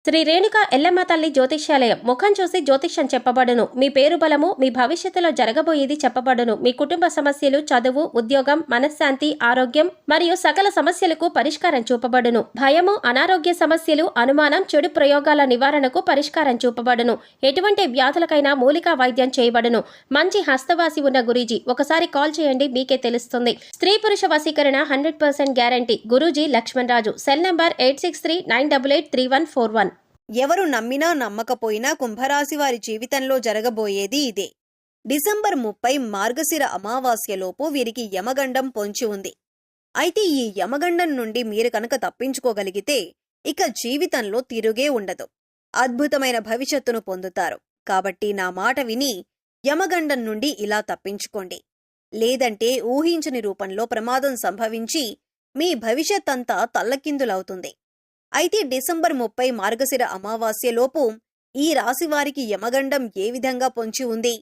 శ్రీ రేణుక ఎల్లమ్మ తల్లి జ్యోతిష్యాలయం. ముఖం చూసి జ్యోతిష్యం చెప్పబడును. మీ పేరు బలము, మీ భవిష్యత్తులో జరగబోయేది చెప్పబడును. మీ కుటుంబ సమస్యలు, చదువు, ఉద్యోగం, మనశ్శాంతి, ఆరోగ్యం మరియు సకల సమస్యలకు పరిష్కారం చూపబడును. భయము, అనారోగ్య సమస్యలు, అనుమానం, చెడు ప్రయోగాల నివారణకు పరిష్కారం చూపబడును. ఎటువంటి వ్యాధులకైనా మూలికా వైద్యం చేయబడును. మంచి హస్తవాసి ఉన్న గురూజీ. ఒకసారి కాల్ చేయండి, మీకే తెలుస్తుంది. స్త్రీ పురుష వశీకరణ 100% guarantee. Guruji Lakshman Raju. Cell number 8639883141. ఎవరు నమ్మినా నమ్మకపోయినా కుంభరాశి వారి జీవితంలో జరగబోయేది ఇదే. డిసెంబర్ 30 మార్గశిర అమావాస్యలోపు వీరికి యమగండం పొంచి ఉంది. అయితే ఈ యమగండం నుండి మీరు కనుక తప్పించుకోగలిగితే ఇక జీవితంలో తిరుగే ఉండదు. అద్భుతమైన భవిష్యత్తును పొందుతారు. కాబట్టి నా మాట విని యమగండం నుండి ఇలా తప్పించుకోండి. లేదంటే ఊహించని రూపంలో ప్రమాదం సంభవించి మీ భవిష్యత్తంతా తల్లకిందులవుతుంది. అయితే డిసెంబర్ 30 మార్గశిర అమావాస్యలోపు ఈ రాశివారికి యమగండం ఏ విధంగా పొంచి ఉంది,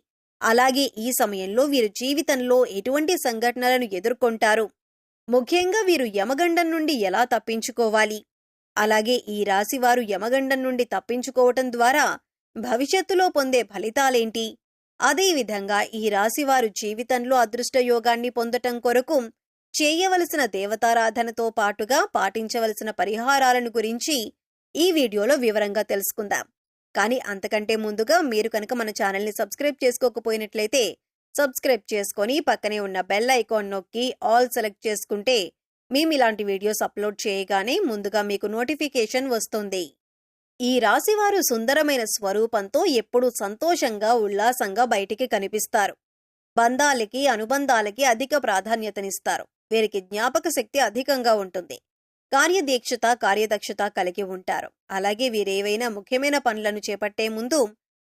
అలాగే ఈ సమయంలో వీరు జీవితంలో ఎటువంటి సంఘటనలను ఎదుర్కొంటారు, ముఖ్యంగా వీరు యమగండం నుండి ఎలా తప్పించుకోవాలి, అలాగే ఈ రాశివారు యమగండం నుండి తప్పించుకోవటం ద్వారా భవిష్యత్తులో పొందే ఫలితాలేంటి, అదేవిధంగా ఈ రాశివారు జీవితంలో అదృష్టయోగాన్ని పొందటం కొరకు చేయవలసిన దేవతారాధనతో పాటుగా పాటించవలసిన పరిహారాలను గురించి ఈ వీడియోలో వివరంగా తెలుసుకుందాం. కానీ అంతకంటే ముందుగా మీరు కనుక మన ఛానల్ని సబ్స్క్రైబ్ చేసుకోకపోయినట్లయితే సబ్స్క్రైబ్ చేసుకొని పక్కనే ఉన్న బెల్ ఐకాన్ నొక్కి ఆల్ సెలెక్ట్ చేసుకుంటే మేము ఇలాంటి వీడియోస్ అప్లోడ్ చేయగానే ముందుగా మీకు నోటిఫికేషన్ వస్తుంది. ఈ రాశివారు సుందరమైన స్వరూపంతో ఎప్పుడూ సంతోషంగా ఉల్లాసంగా బయటికి కనిపిస్తారు. బంధాలకి అనుబంధాలకి అధిక ప్రాధాన్యతనిస్తారు. వీరికి జ్ఞాపక శక్తి అధికంగా ఉంటుంది. కార్యదీక్షత కార్యదక్షత కలిగి ఉంటారు. అలాగే వీరేవైనా ముఖ్యమైన పనులను చేపట్టే ముందు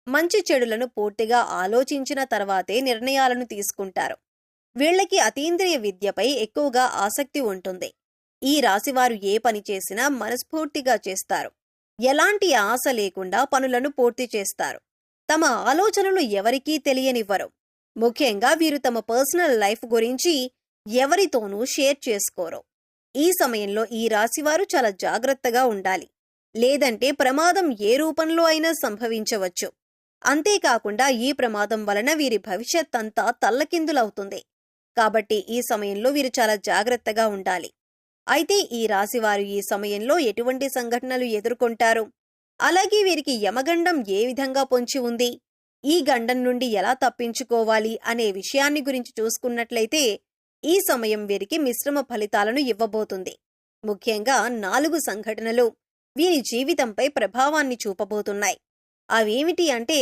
మంచి చెడులను పూర్తిగా ఆలోచించిన తర్వాతే నిర్ణయాలను తీసుకుంటారు. వీళ్లకి అతీంద్రియ విద్యపై ఎక్కువగా ఆసక్తి ఉంటుంది. ఈ రాశివారు ఏ పని చేసినా మనస్ఫూర్తిగా చేస్తారు. ఎలాంటి ఆశ లేకుండా పనులను పూర్తి చేస్తారు. తమ ఆలోచనలు ఎవరికీ తెలియనివ్వరు. ముఖ్యంగా వీరు తమ పర్సనల్ లైఫ్ గురించి ఎవరితోనూ షేర్ చేసుకోరు. ఈ సమయంలో ఈ రాశివారు చాలా జాగ్రత్తగా ఉండాలి. లేదంటే ప్రమాదం ఏ రూపంలో అయినా సంభవించవచ్చు. అంతేకాకుండా ఈ ప్రమాదం వలన వీరి భవిష్యత్తంతా తల్లకిందులవుతుంది. కాబట్టి ఈ సమయంలో వీరు చాలా జాగ్రత్తగా ఉండాలి. అయితే ఈ రాశివారు ఈ సమయంలో ఎటువంటి సంఘటనలు ఎదుర్కొంటారు, అలాగే వీరికి యమగండం ఏ విధంగా పొంచి ఉంది, ఈ గండం నుండి ఎలా తప్పించుకోవాలి అనే విషయాన్ని గురించి చూసుకున్నట్లయితే ఈ సమయం వీరికి మిశ్రమ ఫలితాలను ఇవ్వబోతుంది. ముఖ్యంగా 4 సంఘటనలు వీరి జీవితంపై ప్రభావాన్ని చూపబోతున్నాయి. అవేమిటి అంటే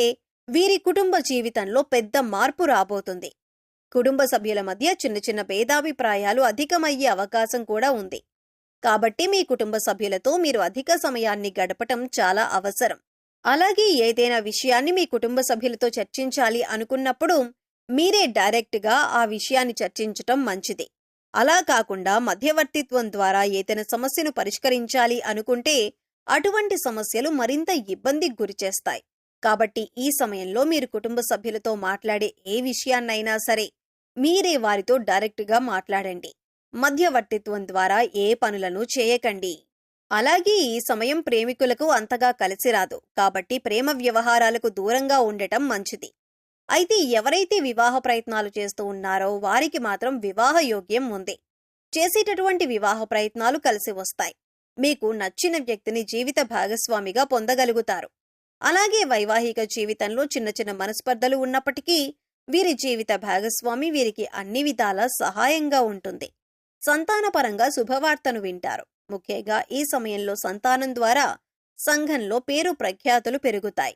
వీరి కుటుంబ జీవితంలో పెద్ద మార్పు రాబోతుంది. కుటుంబ సభ్యుల మధ్య చిన్న చిన్న భేదాభిప్రాయాలు అధికమయ్యే అవకాశం కూడా ఉంది. కాబట్టి మీ కుటుంబ సభ్యులతో మీరు అధిక సమయాన్ని గడపటం చాలా అవసరం. అలాగే ఏదైనా విషయాన్ని మీ కుటుంబ సభ్యులతో చర్చించాలి అనుకున్నప్పుడు మీరే డైరెక్ట్గా ఆ విషయాన్ని చర్చించటం మంచిది. అలా కాకుండా మధ్యవర్తిత్వం ద్వారా ఏదైనా సమస్యను పరిష్కరించాలి అనుకుంటే అటువంటి సమస్యలు మరింత ఇబ్బందికి గురిచేస్తాయి. కాబట్టి ఈ సమయంలో మీరు కుటుంబ సభ్యులతో మాట్లాడే ఏ విషయాన్నైనా సరే మీరే వారితో డైరెక్ట్గా మాట్లాడండి. మధ్యవర్తిత్వం ద్వారా ఏ పనులను చేయకండి. అలాగే ఈ సమయం ప్రేమికులకు అంతగా కలిసిరాదు. కాబట్టి ప్రేమ వ్యవహారాలకు దూరంగా ఉండటం మంచిది. అయితే ఎవరైతే వివాహ ప్రయత్నాలు చేస్తూ ఉన్నారో వారికి మాత్రం వివాహ యోగ్యం ఉంది. చేసేటటువంటి వివాహ ప్రయత్నాలు కలిసి వస్తాయి. మీకు నచ్చిన వ్యక్తిని జీవిత భాగస్వామిగా పొందగలుగుతారు. అలాగే వైవాహిక జీవితంలో చిన్న చిన్న మనస్పర్ధలు ఉన్నప్పటికీ వీరి జీవిత భాగస్వామి వీరికి అన్ని విధాలా సహాయంగా ఉంటుంది. సంతానపరంగా శుభవార్తను వింటారు. ముఖ్యంగా ఈ సమయంలో సంతానం ద్వారా సంఘంలో పేరు ప్రఖ్యాతులు పెరుగుతాయి.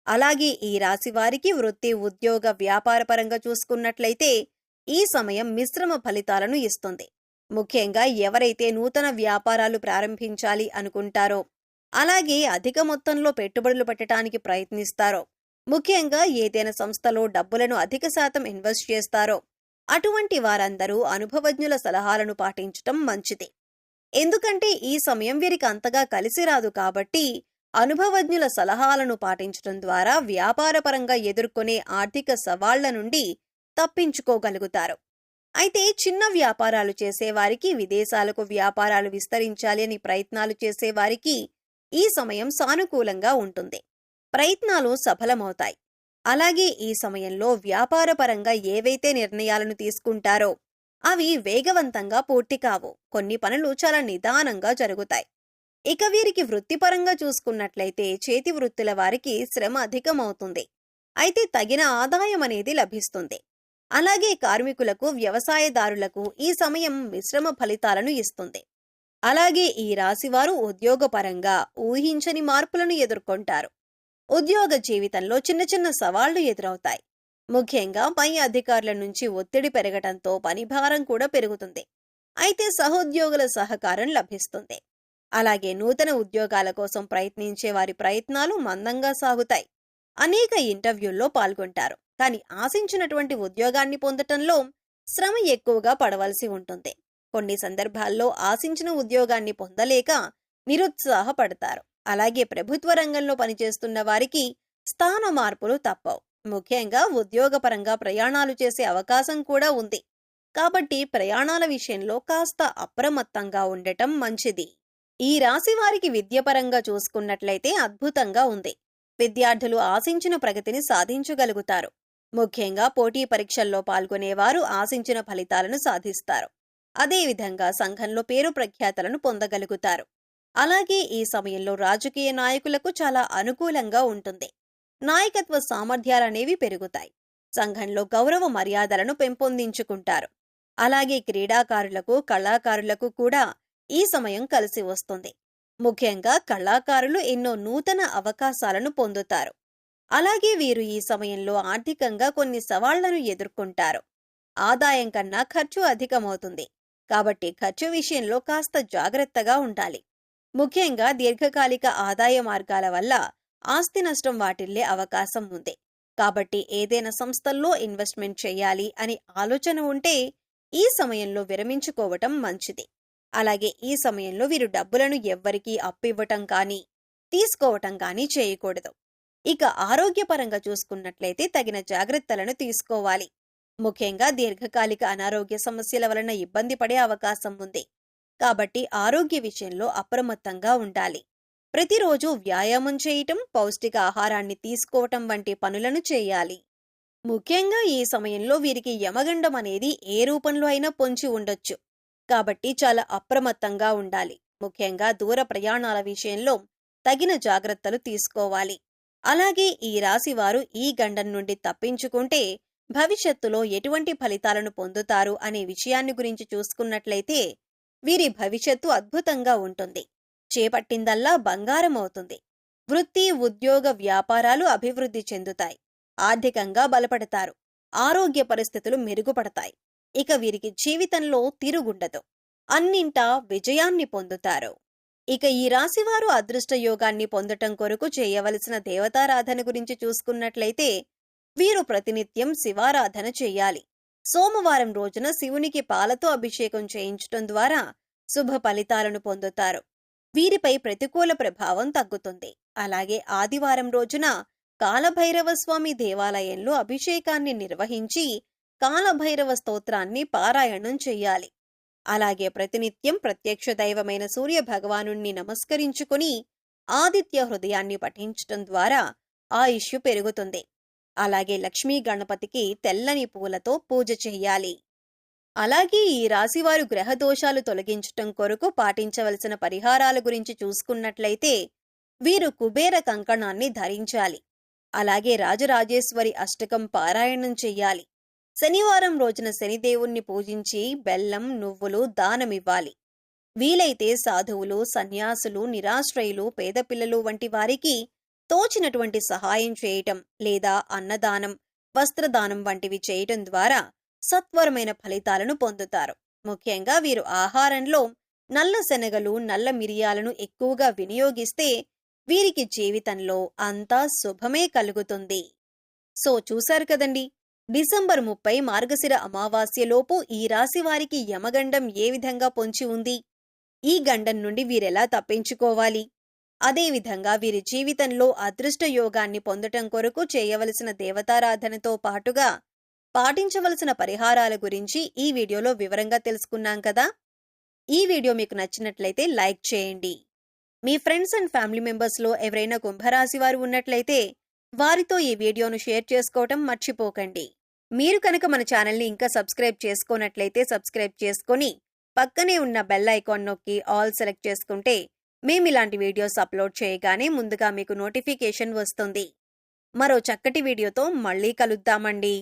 అలాగే ఈ రాశివారికి వృత్తి ఉద్యోగ వ్యాపారపరంగా చూసుకున్నట్లయితే ఈ సమయం మిశ్రమ ఫలితాలను ఇస్తుంది. ముఖ్యంగా ఎవరైతే నూతన వ్యాపారాలు ప్రారంభించాలి అనుకుంటారో, అలాగే అధిక మొత్తంలో పెట్టుబడులు పెట్టడానికి ప్రయత్నిస్తారో, ముఖ్యంగా ఏదైనా సంస్థలో డబ్బులను అధిక శాతం ఇన్వెస్ట్ చేస్తారో అటువంటి వారందరూ అనుభవజ్ఞుల సలహాలను పాటించటం మంచిది. ఎందుకంటే ఈ సమయం వీరికి అంతగా కలిసి రాదు. కాబట్టి అనుభవజ్ఞుల సలహాలను పాటించడం ద్వారా వ్యాపారపరంగా ఎదుర్కొనే ఆర్థిక సవాళ్ల నుండి తప్పించుకోగలుగుతారు. అయితే చిన్న వ్యాపారాలు చేసేవారికి, విదేశాలకు వ్యాపారాలు విస్తరించాలి అని ప్రయత్నాలు చేసేవారికి ఈ సమయం సానుకూలంగా ఉంటుంది. ప్రయత్నాలు సఫలమవుతాయి. అలాగే ఈ సమయంలో వ్యాపారపరంగా ఏవైతే నిర్ణయాలను తీసుకుంటారో అవి వేగవంతంగా పూర్తి కావు. కొన్ని పనులు చాలా నిదానంగా జరుగుతాయి. ఇక వీరికి వృత్తిపరంగా చూసుకున్నట్లయితే చేతి వృత్తుల వారికి శ్రమ అధికమవుతుంది. అయితే తగిన ఆదాయం అనేది లభిస్తుంది. అలాగే కార్మికులకు, వ్యవసాయదారులకు ఈ సమయం మిశ్రమ ఫలితాలను ఇస్తుంది. అలాగే ఈ రాశివారు ఉద్యోగపరంగా ఊహించని మార్పులను ఎదుర్కొంటారు. ఉద్యోగ జీవితంలో చిన్న చిన్న సవాళ్లు ఎదురవుతాయి. ముఖ్యంగా పై అధికారుల నుంచి ఒత్తిడి పెరగటంతో పనిభారం కూడా పెరుగుతుంది. అయితే సహోద్యోగుల సహకారం లభిస్తుంది. అలాగే నూతన ఉద్యోగాల కోసం ప్రయత్నించే వారి ప్రయత్నాలు మందంగా సాగుతాయి. అనేక ఇంటర్వ్యూల్లో పాల్గొంటారు. కానీ ఆశించినటువంటి ఉద్యోగాన్ని పొందటంలో శ్రమ ఎక్కువగా పడవలసి ఉంటుంది. కొన్ని సందర్భాల్లో ఆశించిన ఉద్యోగాన్ని పొందలేక నిరుత్సాహపడతారు. అలాగే ప్రభుత్వ రంగంలో పనిచేస్తున్న వారికి స్థాన మార్పులు తప్పవు. ముఖ్యంగా ఉద్యోగపరంగా ప్రయాణాలు చేసే అవకాశం కూడా ఉంది. కాబట్టి ప్రయాణాల విషయంలో కాస్త అప్రమత్తంగా ఉండటం మంచిది. ఈ రాశి వారికి విద్యపరంగా చూసుకున్నట్లయితే అద్భుతంగా ఉంది. విద్యార్థులు ఆశించిన ప్రగతిని సాధించగలుగుతారు. ముఖ్యంగా పోటీ పరీక్షల్లో పాల్గొనేవారు ఆశించిన ఫలితాలను సాధిస్తారు. అదేవిధంగా సంఘంలో పేరు ప్రఖ్యాతలను పొందగలుగుతారు. అలాగే ఈ సమయంలో రాజకీయ నాయకులకు చాలా అనుకూలంగా ఉంటుంది. నాయకత్వ సామర్థ్యాలనేవి పెరుగుతాయి. సంఘంలో గౌరవ మర్యాదలను పెంపొందించుకుంటారు. అలాగే క్రీడాకారులకు, కళాకారులకు కూడా ఈ సమయం కలిసి వస్తుంది. ముఖ్యంగా కళాకారులు ఎన్నో నూతన అవకాశాలను పొందుతారు. అలాగే వీరు ఈ సమయంలో ఆర్థికంగా కొన్ని సవాళ్లను ఎదుర్కొంటారు. ఆదాయం కన్నా ఖర్చు అధికమవుతుంది. కాబట్టి ఖర్చు విషయంలో కాస్త జాగ్రత్తగా ఉండాలి. ముఖ్యంగా దీర్ఘకాలిక ఆదాయ మార్గాల వల్ల ఆస్తి నష్టం వాటిల్లే అవకాశం ఉంది. కాబట్టి ఏదైనా సంస్థల్లో ఇన్వెస్ట్మెంట్ చేయాలి అని ఆలోచన ఉంటే ఈ సమయంలో విరమించుకోవటం మంచిది. అలాగే ఈ సమయంలో వీరు డబ్బులను ఎవ్వరికీ అప్పివ్వటం కానీ తీసుకోవటం కానీ చేయకూడదు. ఇక ఆరోగ్యపరంగా చూసుకున్నట్లయితే తగిన జాగ్రత్తలను తీసుకోవాలి. ముఖ్యంగా దీర్ఘకాలిక అనారోగ్య సమస్యల వలన ఇబ్బంది పడే అవకాశం ఉంది. కాబట్టి ఆరోగ్య విషయంలో అప్రమత్తంగా ఉండాలి. ప్రతిరోజు వ్యాయామం చేయటం, పౌష్టిక ఆహారాన్ని తీసుకోవటం వంటి పనులను చేయాలి. ముఖ్యంగా ఈ సమయంలో వీరికి యమగండం అనేది ఏ రూపంలో అయినా పొంచి ఉండొచ్చు. కాబట్టి చాలా అప్రమత్తంగా ఉండాలి. ముఖ్యంగా దూర ప్రయాణాల విషయంలో తగిన జాగ్రత్తలు తీసుకోవాలి. అలాగే ఈ రాశి వారు ఈ గండం నుండి తప్పించుకుంటే భవిష్యత్తులో ఎటువంటి ఫలితాలను పొందుతారు అనే విషయాన్ని గురించి చూసుకున్నట్లయితే వీరి భవిష్యత్తు అద్భుతంగా ఉంటుంది. చేపట్టిందల్లా బంగారం అవుతుంది. వృత్తి, ఉద్యోగ, వ్యాపారాలు అభివృద్ధి చెందుతాయి. ఆర్థికంగా బలపడతారు. ఆరోగ్య పరిస్థితులు మెరుగుపడతాయి. ఇక వీరికి జీవితంలో తిరుగుండదు. అన్నింటా విజయాన్ని పొందుతారు. ఇక ఈ రాశివారు అదృష్ట యోగాన్ని పొందటం కొరకు చేయవలసిన దేవతారాధన గురించి చూసుకున్నట్లయితే వీరు ప్రతినిత్యం శివారాధన చెయ్యాలి. సోమవారం రోజున శివునికి పాలతో అభిషేకం చేయించటం ద్వారా శుభ ఫలితాలను పొందుతారు. వీరిపై ప్రతికూల ప్రభావం తగ్గుతుంది. అలాగే ఆదివారం రోజున కాలభైరవ స్వామి దేవాలయంలో అభిషేకాన్ని నిర్వహించి కాలభైరవ స్తోత్రాన్ని పారాయణం చెయ్యాలి. అలాగే ప్రతినిత్యం ప్రత్యక్ష దైవమైన సూర్య భగవానుణ్ణి నమస్కరించుకుని ఆదిత్య హృదయాన్ని పఠించటం ద్వారా ఆయుష్షు పెరుగుతుంది. అలాగే లక్ష్మీ గణపతికి తెల్లని పూలతో పూజ చెయ్యాలి. అలాగే ఈ రాశివారు గ్రహదోషాలు తొలగించటం కొరకు పాటించవలసిన పరిహారాల గురించి చూసుకున్నట్లయితే వీరు కుబేర కంకణాన్ని ధరించాలి. అలాగే రాజరాజేశ్వరి అష్టకం పారాయణం చెయ్యాలి. శనివారం రోజున శనిదేవుణ్ణి పూజించి బెల్లం, నువ్వులు దానమివ్వాలి. వీలైతే సాధువులు, సన్యాసులు, నిరాశ్రయులు, పేదపిల్లలు వంటి వారికి తోచినటువంటి సహాయం చేయటం లేదా అన్నదానం, వస్త్రదానం వంటివి చేయటం ద్వారా సత్వరమైన ఫలితాలను పొందుతారు. ముఖ్యంగా వీరు ఆహారంలో నల్ల శనగలు, నల్ల మిరియాలను ఎక్కువగా వినియోగిస్తే వీరికి జీవితంలో అంతా శుభమే కలుగుతుంది. సో చూశారు కదండి, డిసెంబర్ 30 మార్గశిర అమావాస్యలోపు ఈ రాశి వారికి యమగండం ఏ విధంగా పొంచి ఉంది, ఈ గండం నుండి వీరెలా తప్పించుకోవాలి, అదేవిధంగా వీరి జీవితంలో అదృష్ట యోగాన్ని పొందటం కొరకు చేయవలసిన దేవతారాధనతో పాటుగా పాటించవలసిన పరిహారాల గురించి ఈ వీడియోలో వివరంగా తెలుసుకున్నాం కదా. ఈ వీడియో మీకు నచ్చినట్లయితే లైక్ చేయండి. మీ ఫ్రెండ్స్ అండ్ ఫ్యామిలీ మెంబర్స్లో ఎవరైనా కుంభరాశి వారు ఉన్నట్లయితే వారితో ఈ వీడియోను షేర్ చేసుకోవటం మర్చిపోకండి. మీరు కనుక మన ఛానల్ని ఇంకా సబ్స్క్రైబ్ చేసుకోనట్లయితే సబ్స్క్రైబ్ చేసుకొని పక్కనే ఉన్న బెల్ ఐకాన్ నొక్కి ఆల్ సెలెక్ట్ చేసుకుంటే మేము ఇలాంటి వీడియోస్ అప్లోడ్ చేయగానే ముందుగా మీకు నోటిఫికేషన్ వస్తుంది. మరో చక్కటి వీడియోతో మళ్ళీ కలుద్దామండి.